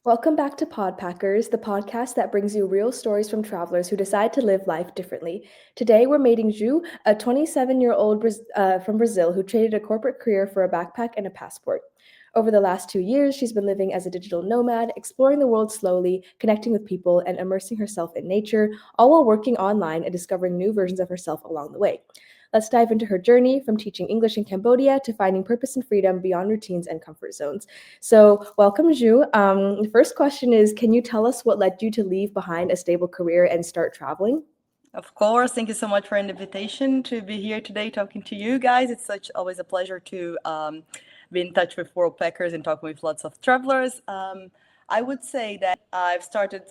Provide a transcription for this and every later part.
Welcome back to Podpackers, the podcast that brings you real stories from travelers who decide to live life differently. Today, we're meeting Ju, a 27-year-old from Brazil who traded a corporate career for a backpack and a passport. Over the last 2 years, she's been living as a digital nomad, exploring the world slowly, connecting with people, and immersing herself in nature, all while working online and discovering new versions of herself along the way. Let's dive into her journey from teaching English in Cambodia to finding purpose and freedom beyond routines and comfort zones. So, welcome, Ju. The first question is, can you tell us what led you to leave behind a stable career and start traveling? Of course. Thank you so much for the invitation to be here today talking to you guys. It's always a pleasure to be in touch with Worldpackers and talking with lots of travelers. I would say that I've started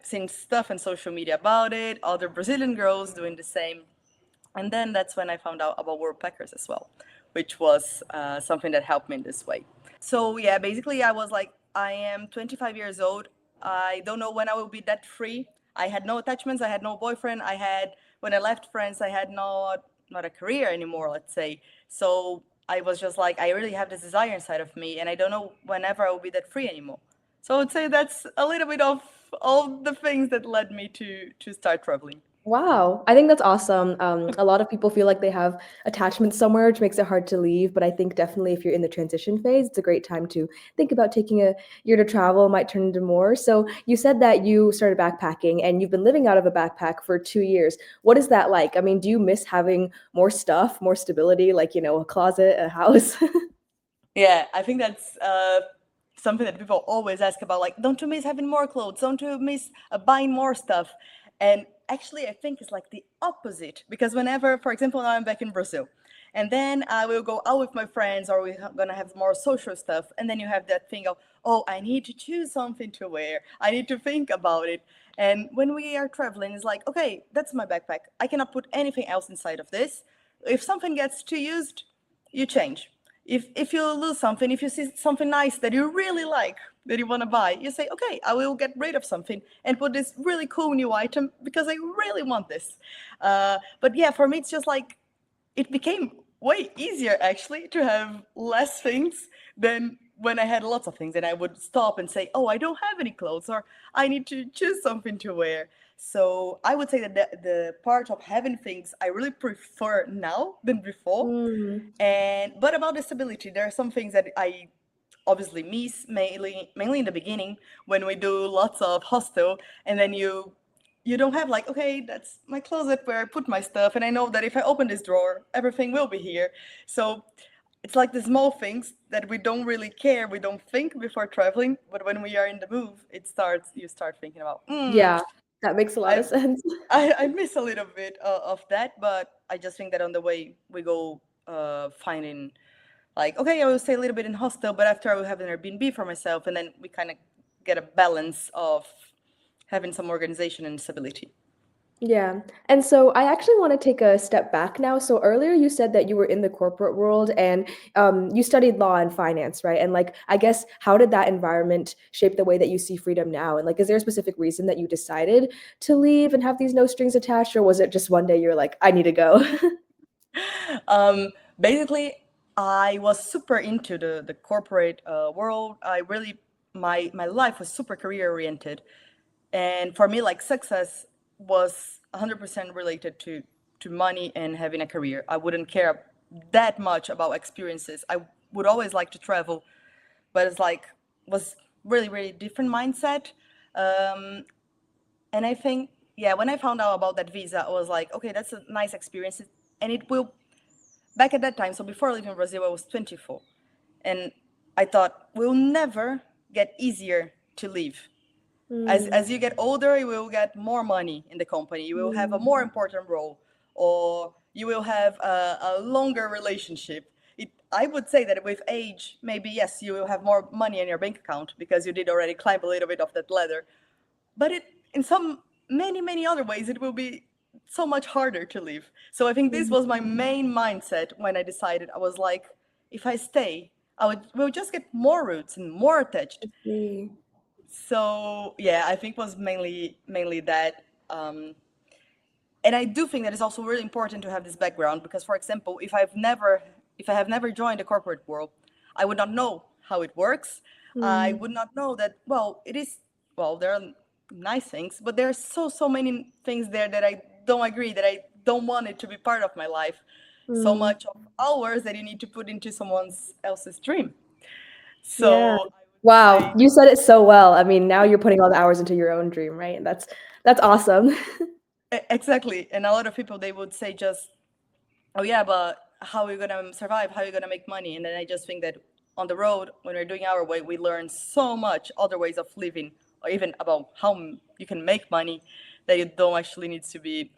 seeing stuff on social media about it, other Brazilian girls doing the same. And then that's when I found out about Worldpackers as well, which was something that helped me in this way. So yeah, basically I was like, I am 25 years old. I don't know when I will be that free. I had no attachments. I had no boyfriend. When I left France, I had not a career anymore, let's say. So I was just like, I really have this desire inside of me, and I don't know whenever I will be that free anymore. So I would say that's a little bit of all the things that led me to start traveling. Wow, I think that's awesome. A lot of people feel like they have attachments somewhere, which makes it hard to leave. But I think definitely if you're in the transition phase, it's a great time to think about taking a year to travel. It might turn into more. So you said that you started backpacking and you've been living out of a backpack for 2 years. What is that like? I mean, do you miss having more stuff, more stability, like, a closet, a house? Yeah, I think that's something that people always ask about. Like, don't you miss having more clothes? Don't you miss buying more stuff? And actually, I think it's like the opposite. Because whenever, for example, now I'm back in Brazil, and then I will go out with my friends, or we're gonna have more social stuff, and then you have that thing of, oh, I need to choose something to wear. I need to think about it. And when we are traveling, it's like, okay, that's my backpack. I cannot put anything else inside of this. If something gets too used, you change. If you lose something, if you see something nice that you really like, that you want to buy, you say, okay, I will get rid of something and put this really cool new item because I really want this. But yeah, for me, it's just like it became way easier actually to have less things than when I had lots of things and I would stop and say, oh, I don't have any clothes or I need to choose something to wear. So I would say that the part of having things I really prefer now than before. Mm. And but about disability, there are some things that I obviously miss mainly in the beginning when we do lots of hostel and then you don't have like, okay, that's my closet where I put my stuff and I know that if I open this drawer everything will be here. So it's like the small things that we don't really care, we don't think before traveling, but when we are in the move you start thinking about Yeah, that makes a lot I, of sense. I miss a little bit of that, but I just think that on the way we go finding like, okay, I will stay a little bit in hostel, but after I will have an Airbnb for myself, and then we kind of get a balance of having some organization and stability. Yeah. And so I actually want to take a step back now. So earlier you said that you were in the corporate world and you studied law and finance, right? And like, I guess, how did that environment shape the way that you see freedom now? And like, is there a specific reason that you decided to leave and have these no strings attached? Or was it just one day you're like, I need to go? Basically, I was super into the corporate world. My life was super career oriented, and for me, like success was 100% related to money and having a career. I wouldn't care that much about experiences. I would always like to travel, but it's like was really different mindset. Um, and I think, yeah, when I found out about that visa, I was like, okay, that's a nice experience, and it will. Back at that time, so before leaving Brazil, I was 24, and I thought will never get easier to leave. Mm, As you get older, you will get more money in the company. You will have a more mm, important role, or you will have a longer relationship. I would say that with age, maybe yes, you will have more money in your bank account because you did already climb a little bit of that ladder. But in some many other ways, it will be so much harder to leave. So I think this was my mm. main mindset when I decided. I was like, if I stay, will just get more roots and more attached. I see. So yeah, I think was mainly that. And I do think that it's also really important to have this background because, for example, if I have never joined the corporate world, I would not know how it works. I Mm. would not know that, well, it is, well, there are nice things, but there are so many things there that I don't agree, that I don't want it to be part of my life. So Mm. much of hours that you need to put into someone else's dream. Yeah. So I would Wow, say, you said it so well. I mean, now you're putting all the hours into your own dream, right? That's awesome. exactly. And a lot of people, they would say just, oh yeah, but how are you gonna survive? How are you gonna make money? And then I just think that on the road, when we're doing our way, we learn so much other ways of living, or even about how you can make money, that you don't actually need to be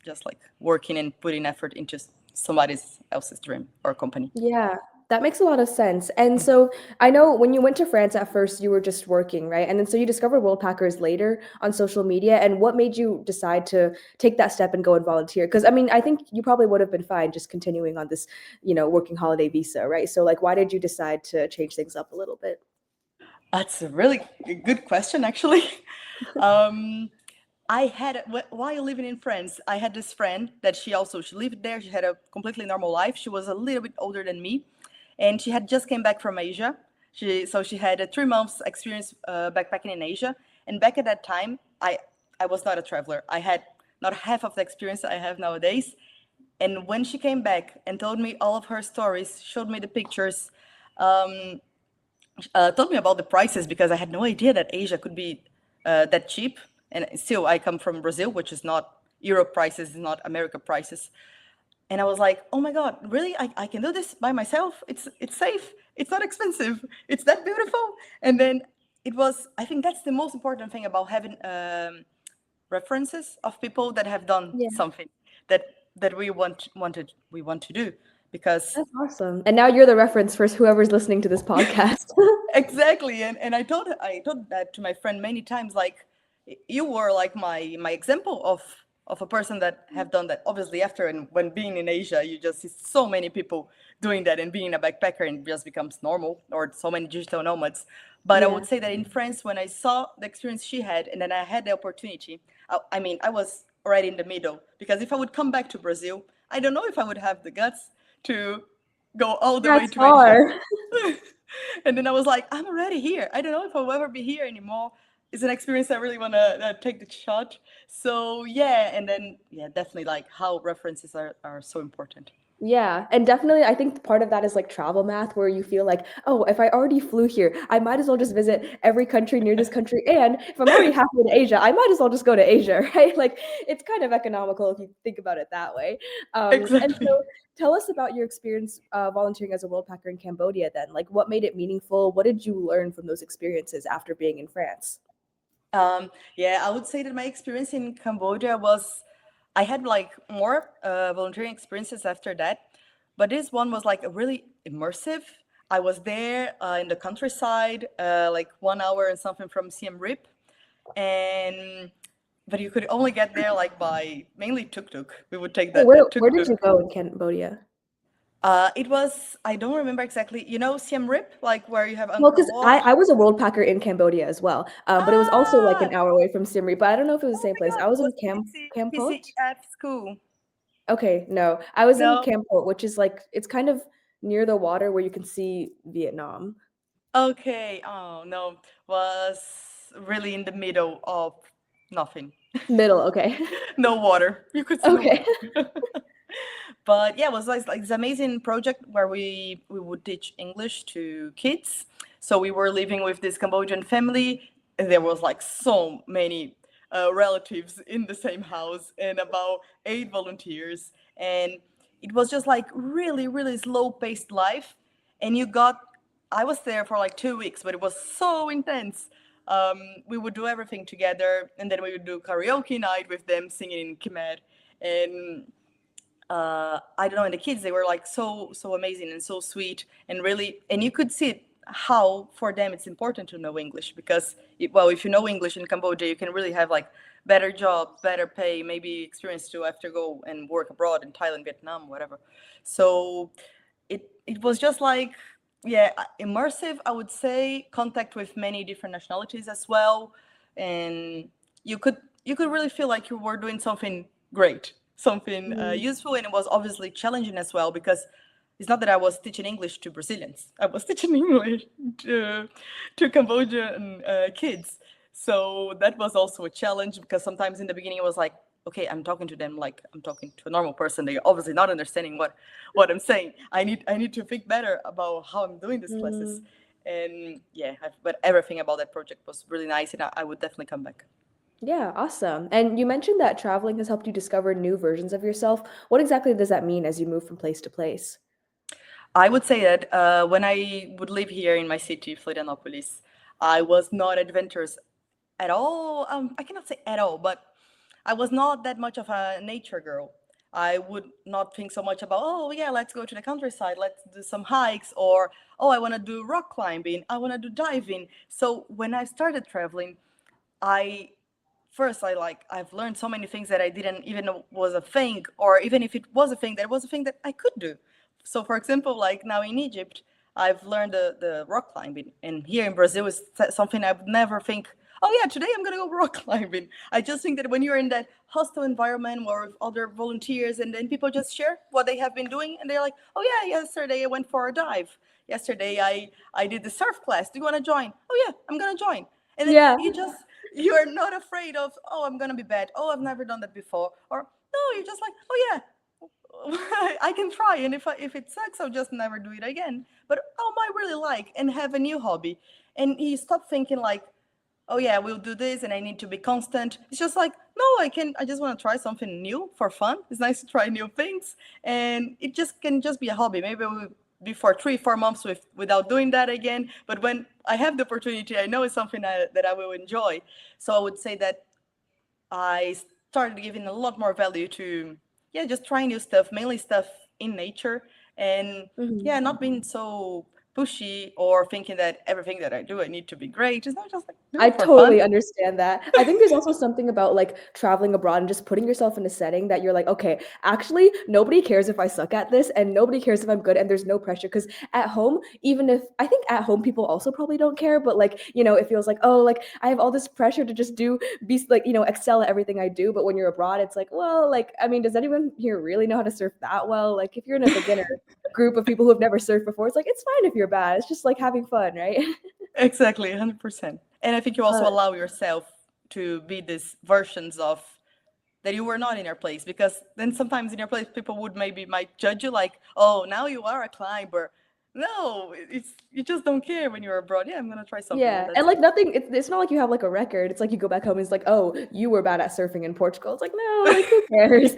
just like working and putting effort into somebody else's dream or company. Yeah, that makes a lot of sense. And so I know when you went to France at first, you were just working, right? And then so you discovered Worldpackers later on social media. And what made you decide to take that step and go and volunteer? Because I mean, I think you probably would have been fine just continuing on this, working holiday visa, right? So like, why did you decide to change things up a little bit? That's a really good question, actually. Um, I had while living in France, I had this friend that she lived there. She had a completely normal life. She was a little bit older than me, and she had just came back from Asia. She had a 3 months experience backpacking in Asia. And back at that time, I was not a traveler. I had not half of the experience I have nowadays. And when she came back and told me all of her stories, showed me the pictures, told me about the prices, because I had no idea that Asia could be that cheap. And still, I come from Brazil, which is not Europe prices, is not America prices. And I was like, oh my God, really? I can do this by myself? It's safe. It's not expensive. It's that beautiful. And then it was, I think that's the most important thing about having references of people that have done Yeah, something that we want to do, because that's awesome. And now you're the reference for whoever's listening to this podcast. exactly. And I told that to my friend many times, like, you were like my example of a person that have done that. Obviously, after and when being in Asia, you just see so many people doing that, and being a backpacker and just becomes normal, or so many digital nomads. But I Yeah. would say that in France, when I saw the experience she had, and then I had the opportunity, I mean, I was already in the middle, because if I would come back to Brazil, I don't know if I would have the guts to go all the way That's to Asia. far. And then I was like, I'm already here. I don't know if I'll ever be here anymore. It's an experience I really want to take the shot. So yeah, and then yeah, definitely like how references are so important. Yeah, and definitely I think part of that is like travel math where you feel like, oh, if I already flew here, I might as well just visit every country near this country. And if I'm already halfway to Asia, I might as well just go to Asia, right? Like it's kind of economical if you think about it that way. And Exactly. so tell us about your experience volunteering as a world packer in Cambodia then. Like what made it meaningful? What did you learn from those experiences after being in France? Yeah, I would say that my experience in Cambodia was, I had like more volunteering experiences after that, but this one was like a really immersive. I was there in the countryside, like 1 hour and something from Siem Reap, and but you could only get there like by mainly tuk tuk. We would take Oh, that where tuk did you tuk. go in Cambodia? It was, I don't remember exactly. You know Siem Reap, like where you have Well, Angkor because Wat. I was a world packer in Cambodia as well, but it was also like Ah, an hour away from Siem Reap. But I don't know if it was the oh same my place. God, I was in was Kampot. PCF school? Okay, no, I was in No. Kampot, which is like it's kind of near the water where you can see Vietnam. Okay. Oh no, was really in the middle of nothing. Middle, okay. No water. You could see no Okay. water. But yeah, it was like this amazing project where we would teach English to kids. So we were living with this Cambodian family, and there was like so many relatives in the same house, and about 8 volunteers, and it was just like really slow paced life. And you got, I was there for like 2 weeks, but it was so intense. We would do everything together, and then we would do karaoke night with them singing in Khmer. And I don't know, and the kids, they were like so amazing and so sweet, and really, and you could see how for them it's important to know English, because well, if you know English in Cambodia, you can really have like better job, better pay, maybe experience to after go and work abroad in Thailand, Vietnam, whatever. So it was just like, yeah, immersive, I would say, contact with many different nationalities as well. And you could really feel like you were doing something great, something Mm, useful. And it was obviously challenging as well, because it's not that I was teaching English to Brazilians. I was teaching English to Cambodian kids. So that was also a challenge because sometimes in the beginning it was like, okay, I'm talking to them like I'm talking to a normal person. They're obviously not understanding what I'm saying. I need to think better about how I'm doing these classes. Mm. And yeah, but everything about that project was really nice, and I would definitely come back. Yeah, awesome. And you mentioned that traveling has helped you discover new versions of yourself. What exactly does that mean as you move from place to place? I would say that when I would live here in my city, Florianopolis, I was not adventurous at all. I cannot say at all, but I was not that much of a nature girl. I would not think so much about, oh, yeah, let's go to the countryside, let's do some hikes, or, oh, I want to do rock climbing, I want to do diving. So when I started traveling, I first I've learned so many things that I didn't even know was a thing, or even if it was a thing, that was a thing that I could do. So for example, like now in Egypt, I've learned the rock climbing, and here in Brazil is something I would never think, oh yeah, today I'm gonna go rock climbing. I just think that when you're in that hostile environment or with other volunteers, and then people just share what they have been doing, and they're like, oh yeah, yesterday I went for a dive, yesterday I did the surf class, do you want to join? Oh yeah, I'm gonna join. And then Yeah. you're not afraid of, oh, I'm gonna be bad, oh, I've never done that before, or no, you're just like, oh yeah, I can try, and if it sucks, I'll just never do it again. But oh, I really like and have a new hobby, and you stop thinking like, oh yeah, we'll do this, and I need to be constant. It's just like, no, I just want to try something new for fun. It's nice to try new things, and it just can just be a hobby. Maybe we'll be for 3 4 months without doing that again. But when I have the opportunity, I know it's something that I will enjoy. So I would say that I started giving a lot more value to, yeah, just trying new stuff, mainly stuff in nature, and yeah, Mhm. not being so pushy or thinking that everything that I do I need to be great. It's not, just like do I it for fun. totally understand that. I think there's also something about like traveling abroad and just putting yourself in a setting that you're like, okay, actually, nobody cares if I suck at this and nobody cares if I'm good and there's no pressure. Because at home, even if I think at home people also probably don't care, but like, it feels like, oh, like I have all this pressure to just be like, excel at everything I do. But when you're abroad, it's like, well, like, I mean, does anyone here really know how to surf that well? Like, if you're in a beginner group of people who have never surfed before, it's like, it's fine if you're bad. It's just like having fun, right? Exactly, 100%. And I think you also Uh, allow yourself to be these versions of that you were not in your place, because then sometimes in your place people would maybe might judge you like, oh, now you are a climber. No, it's you just don't care when you're abroad. Yeah, I'm gonna try something, and Yeah, that's and it. like nothing, it's not like you have like a record. It's like you go back home and it's like, oh, you were bad at surfing in Portugal. It's like, no, like who cares?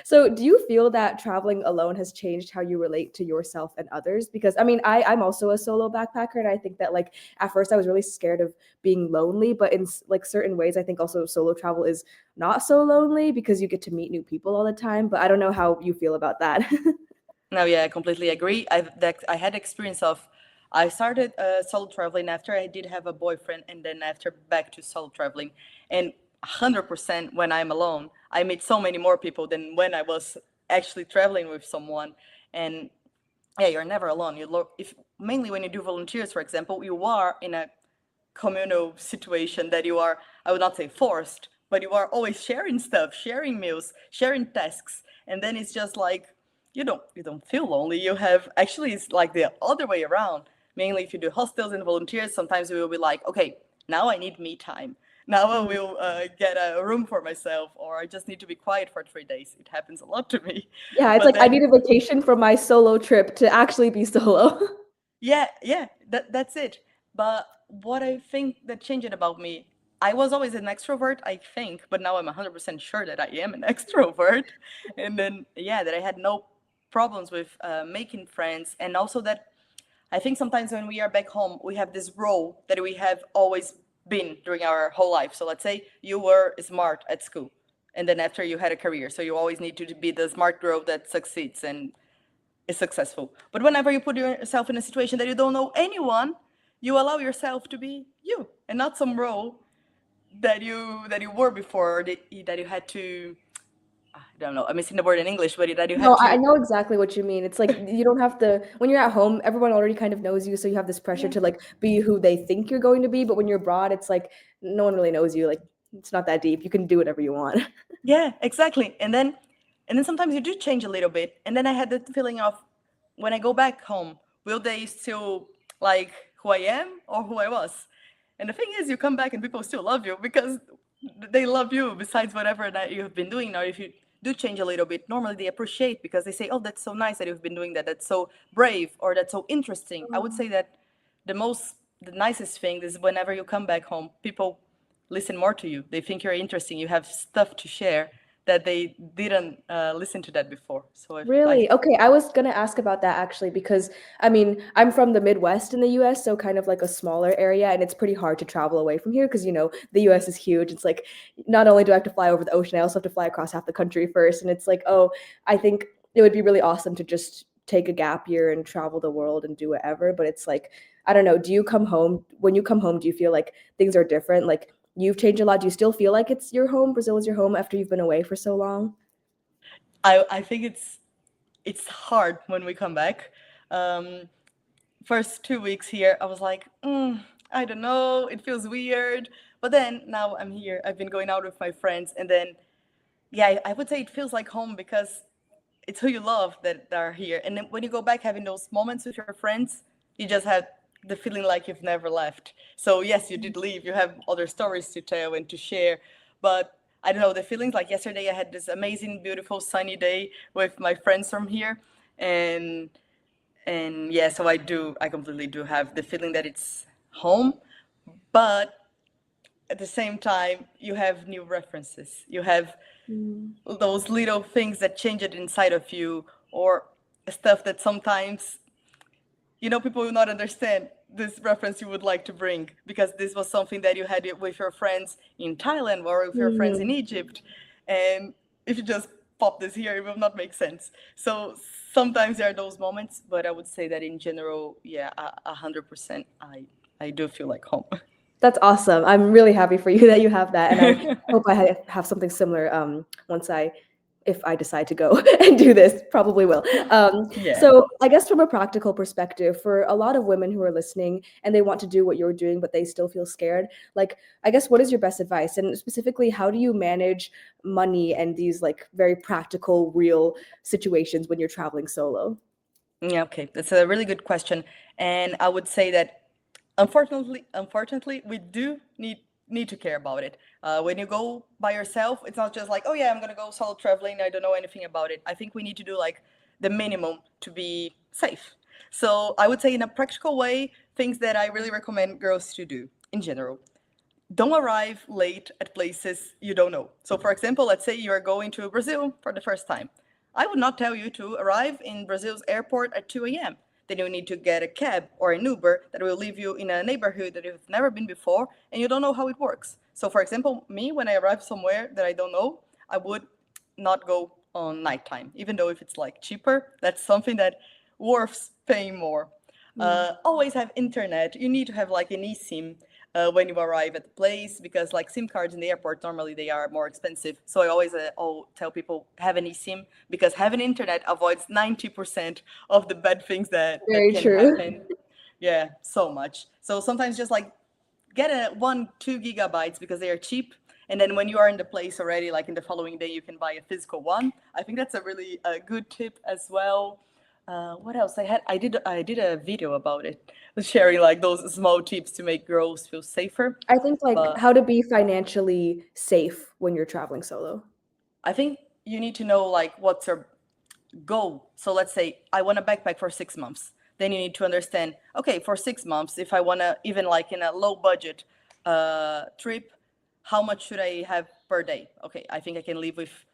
So do you feel that traveling alone has changed how you relate to yourself and others? Because I mean, I'm also a solo backpacker, and I think that like at first I was really scared of being lonely, but in like certain ways, I think also solo travel is not so lonely because you get to meet new people all the time. But I don't know how you feel about that. No, yeah, I completely agree. I had experience of, I started solo traveling after I did have a boyfriend, and then after back to solo traveling, and 100% when I'm alone, I meet so many more people than when I was actually traveling with someone. And yeah, you're never alone. If mainly when you do volunteers, for example, you are in a communal situation that you are, I would not say forced, but you are always sharing stuff, sharing meals, sharing tasks, and then it's just like you don't feel lonely. You have, actually it's like the other way around. Mainly if you do hostels and volunteers, sometimes we will be like, okay, now I need me time. Now I Mm. will get a room for myself, or I just need to be quiet for 3 days. It happens a lot to me. Yeah, it's But like I then need a vacation from my solo trip to actually be solo. yeah, that's it. But what I think that changed about me, I was always an extrovert, I think, but now I'm 100% sure that I am an extrovert. And then, yeah, that I had no problems with making friends. And also that I think sometimes when we are back home, we have this role that we have always been during our whole life. So let's say you were smart at school, and then after you had a career. So you always need to be the smart girl that succeeds and is successful. But whenever you put yourself in a situation that you don't know anyone, you allow yourself to be you and not some role that you were before, or that you had to. I don't know. I'm missing the word in English, but that you No, had I to. know exactly what you mean. It's like you don't have to when you're at home, everyone already kind of knows you, so you have this pressure Yeah. to like be who they think you're going to be, but when you're abroad, it's like no one really knows you. Like it's not that deep. You can do whatever you want. Yeah, exactly. And then And then sometimes you do change a little bit. And then I had the feeling of, when I go back home, will they still like who I am or who I was? And the thing is, you come back and people still love you because they love you besides whatever that you've been doing. Now, if you do change a little bit, normally they appreciate because they say, oh, that's so nice that you've been doing that. That's so brave, or that's so interesting. I would say that the nicest thing is whenever you come back home, people listen more to you. They think you're interesting. You have stuff to share that they didn't listen to that before. So Really? Okay, I was gonna ask about that actually because I mean, I'm from the Midwest in the US, so kind of like a smaller area, and it's pretty hard to travel away from here because the US is huge. It's like not only do I have to fly over the ocean, I also have to fly across half the country first, and it's like, oh, I think it would be really awesome to just take a gap year and travel the world and do whatever, but it's like, I don't know, do you come home when you come home, do you feel like things are different? Like you've changed a lot. Do you still feel like it's your home? Brazil is your home after you've been away for so long? I think it's hard when we come back. Um, First 2 weeks here, I was like, I don't know, it feels weird. But then now I'm here. I've been going out with my friends, and then yeah, I would say it feels like home because it's who you love that are here. And then when you go back having those moments with your friends, you just have the feeling like you've never left. So yes, you did leave. You have other stories to tell and to share. But I don't know, the feelings like yesterday I had this amazing, beautiful, sunny day with my friends from here. And yeah, so I completely do have the feeling that it's home. But at the same time, you have new references. You have Mm. those little things that change it inside of you, or stuff that sometimes people will not understand this reference you would like to bring because this was something that you had with your friends in Thailand or with your friends in Mhm. Egypt, and if you just pop this here, it will not make sense. So sometimes there are those moments, but I would say that in general, yeah, 100%, I do feel like home. That's awesome. I'm really happy for you that you have that, and I hope I have something similar once if I decide to go and do this, probably will. Yeah. So I guess from a practical perspective, for a lot of women who are listening and they want to do what you're doing, but they still feel scared, like I guess what is your best advice? And specifically, how do you manage money and these like very practical, real situations when you're traveling solo? Yeah, okay. That's a really good question. And I would say that unfortunately, we do need to care about it. When you go by yourself, it's not just like, oh yeah, I'm gonna go solo traveling. I don't know anything about it. I think we need to do like the minimum to be safe. So I would say, in a practical way, things that I really recommend girls to do in general. Don't arrive late at places you don't know. So, for example, let's say you are going to Brazil for the first time. I would not tell you to arrive in Brazil's airport at 2 a.m. Then you need to get a cab or an Uber that will leave you in a neighborhood that you've never been before and you don't know how it works. So, for example, me, when I arrive somewhere that I don't know, I would not go on nighttime, even though if it's like cheaper, that's something that worth paying more. Mm. Always have internet. You need to have like an eSIM when you arrive at the place, because like SIM cards in the airport, normally they are more expensive. So I always tell people, have an eSIM, because having internet avoids 90% of the bad things that Very can true. happen. Yeah, so much. So sometimes just like get a 1 2 gigabytes because they are cheap, and then when you are in the place already, like in the following day, you can buy a physical one. I think that's a really good tip as well. What else? I did a video about it, sharing like those small tips to make girls feel safer. I think like But how to be financially safe when you're traveling solo. I think you need to know like what's your goal. So let's say I want to backpack for 6 months. Then you need to understand, okay, for 6 months, if I want to, even like in a low budget trip, how much should I have per day? Okay, I think I can live with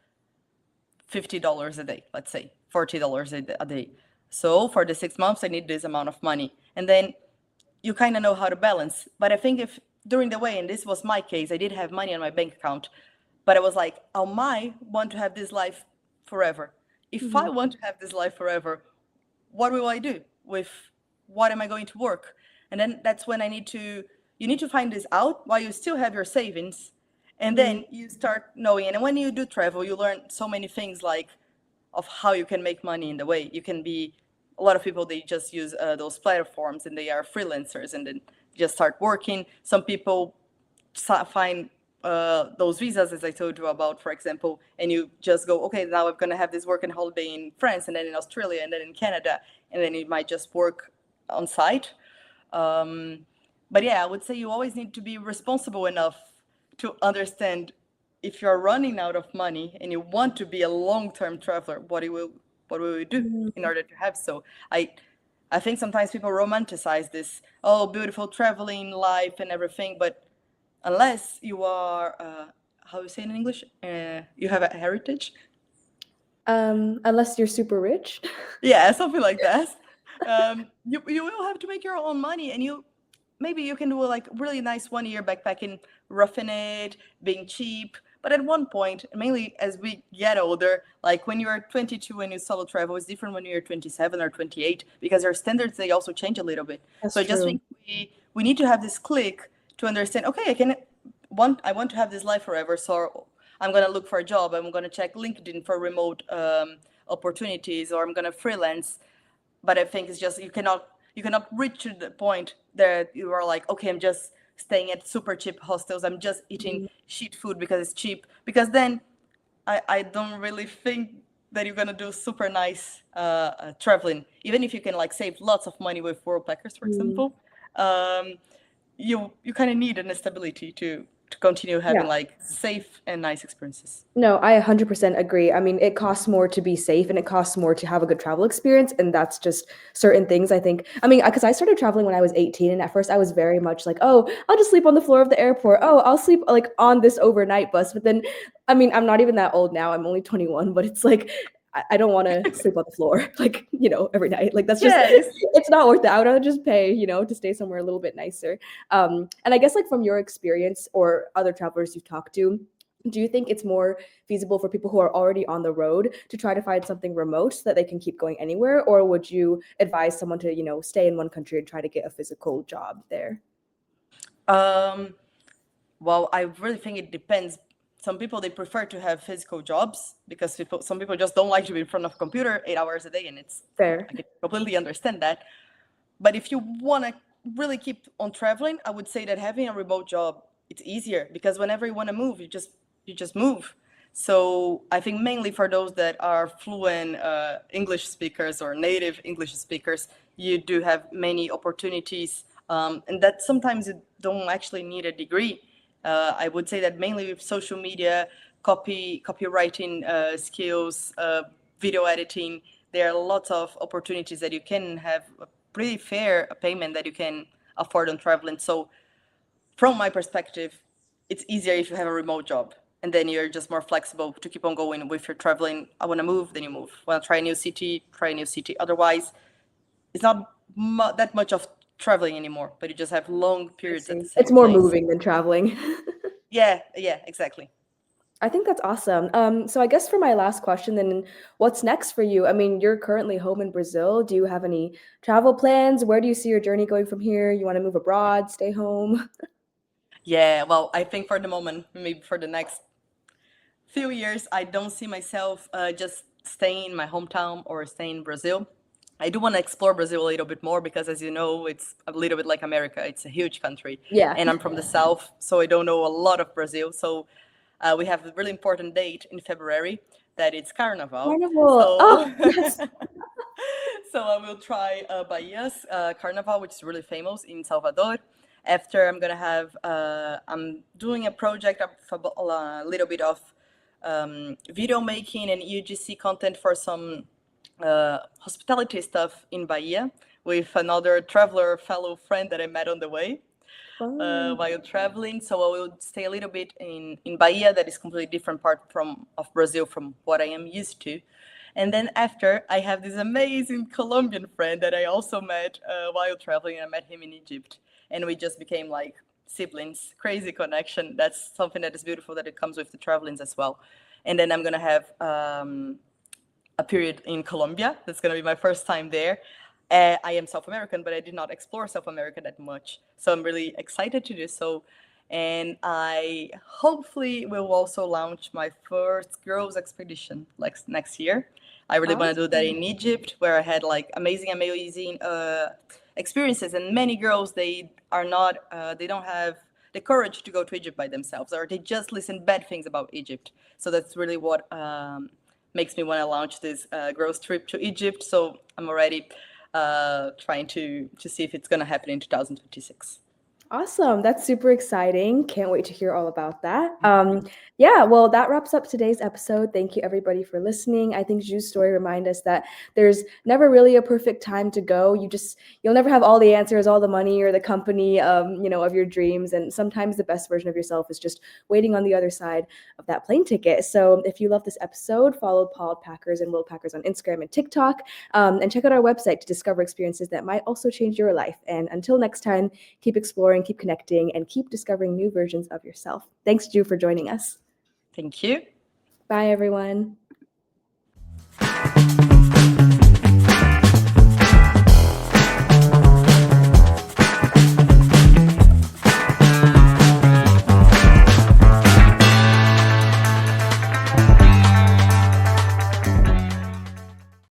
$50 a day, let's say $40 a day. So for the 6 months, I need this amount of money. And then you kind of know how to balance. But I think if during the way, and this was my case, I did have money on my bank account, but I was like, I might want to have this life forever. If I Mhm. want to have this life forever, what will I do with, what am I going to work? And then that's when you need to find this out while you still have your savings. And Mm. then you start knowing. And when you do travel, you learn so many things, like of how you can make money in the way. You can be, a lot of people, they just use those platforms and they are freelancers and then just start working. Some people find those visas, as I told you about, for example, and you just go, okay, now I'm going to have this work and holiday in France, and then in Australia, and then in Canada, and then you might just work on site. But yeah, I would say you always need to be responsible enough to understand if you're running out of money and you want to be a long-term traveler, what will you do Mm. in order to have so? I think sometimes people romanticize this, oh, beautiful traveling life and everything, but unless you are, how you say it in English, you have a heritage. Unless you're super rich. Yeah, something like that. You will have to make your own money, and maybe you can do like really nice 1 year backpacking, roughing it, being cheap. But at one point, mainly as we get older, like when you're 22 and you solo travel, it's different when you're 27 or 28 because our standards they also change a little bit. That's So I just true. think we need to have this click to understand. Okay, I want to have this life forever, so I'm gonna look for a job. I'm gonna check LinkedIn for remote opportunities, or I'm gonna freelance. But I think it's just you cannot reach to the point that you are like, okay, I'm just staying at super cheap hostels. I'm just eating Mm. shit food because it's cheap. Because then I don't really think that you're gonna do super nice traveling. Even if you can like save lots of money with Worldpackers, for Mm. example, um, you kind of need an stability to continue having Yeah. like safe and nice experiences. No, I 100% agree. I mean, it costs more to be safe and it costs more to have a good travel experience. And that's just certain things I think. I mean, because I started traveling when I was 18. And at first I was very much like, oh, I'll just sleep on the floor of the airport. Oh, I'll sleep like on this overnight bus. But then, I mean, I'm not even that old now. I'm only 21, but it's like, I don't want to sleep on the floor, like, every night. Like, that's just, Yes. it's not worth it. I would rather just pay, to stay somewhere a little bit nicer. And I guess, like, from your experience or other travelers you've talked to, do you think it's more feasible for people who are already on the road to try to find something remote so that they can keep going anywhere? Or would you advise someone to, stay in one country and try to get a physical job there? Um, Well, I really think it depends. Some people they prefer to have physical jobs because some people just don't like to be in front of a computer 8 hours a day, and Fair. I can completely understand that. But if you want to really keep on traveling, I would say that having a remote job it's easier because whenever you want to move, you just move. So I think mainly for those that are fluent English speakers or native English speakers, you do have many opportunities, and that sometimes you don't actually need a degree. I would say that mainly with social media, copywriting skills, video editing, there are lots of opportunities that you can have a pretty fair payment that you can afford on traveling. So from my perspective, it's easier if you have a remote job. And then you're just more flexible to keep on going with your traveling. I want to move, then you move. Want to try a new city, try a new city. Otherwise, it's not that much of traveling anymore, but you just have long I periods at the see. It's same more place. moving than traveling. Yeah, exactly. I think that's awesome. So I guess for my last question, then what's next for you? I mean, you're currently home in Brazil. Do you have any travel plans? Where do you see your journey going from here? You want to move abroad, stay home? Yeah, well, I think for the moment, maybe for the next few years, I don't see myself just staying in my hometown or staying in Brazil. I do want to explore Brazil a little bit more because, as you know, it's a little bit like America. It's a huge country, Yeah. and I'm from the south, so I don't know a lot of Brazil. So we have a really important date in February that it's Carnival. Carnival. So Oh, yes. so I will try Bahia's Carnival, which is really famous in Salvador. After I'm gonna have I'm doing a project of a little bit of video making and UGC content for some hospitality stuff in Bahia with another traveler fellow friend that I met on the way Fun. while traveling. So I will stay a little bit in Bahia, that is completely different part of Brazil from what I am used to. And then after, I have this amazing Colombian friend that I also met while traveling. I met him in Egypt, and we just became like siblings. Crazy connection. That's something that is beautiful that it comes with the travelings as well. And then I'm gonna have a period in Colombia. That's going to be my first time there. I am South American, but I did not explore South America that much. So I'm really excited to do so. And I hopefully will also launch my first girls expedition like next year. I really want to do that Awesome. in Egypt, where I had like amazing experiences. And many girls, they are not, the courage to go to Egypt by themselves, or they just listen bad things about Egypt. So that's really what makes me want to launch this growth trip to Egypt. So I'm already trying to see if it's going to happen in 2026. Awesome. That's super exciting. Can't wait to hear all about that. Yeah, well, that wraps up today's episode. Thank you, everybody, for listening. I think Ju's story reminds us that there's never really a perfect time to go. You'll never have all the answers, all the money, or the company, of your dreams. And sometimes the best version of yourself is just waiting on the other side of that plane ticket. So if you love this episode, follow Podpackers and Worldpackers on Instagram and TikTok, and check out our website to discover experiences that might also change your life. And until next time, keep exploring, keep connecting, and keep discovering new versions of yourself. Thanks, Ju, for joining us. Thank you. Bye, everyone.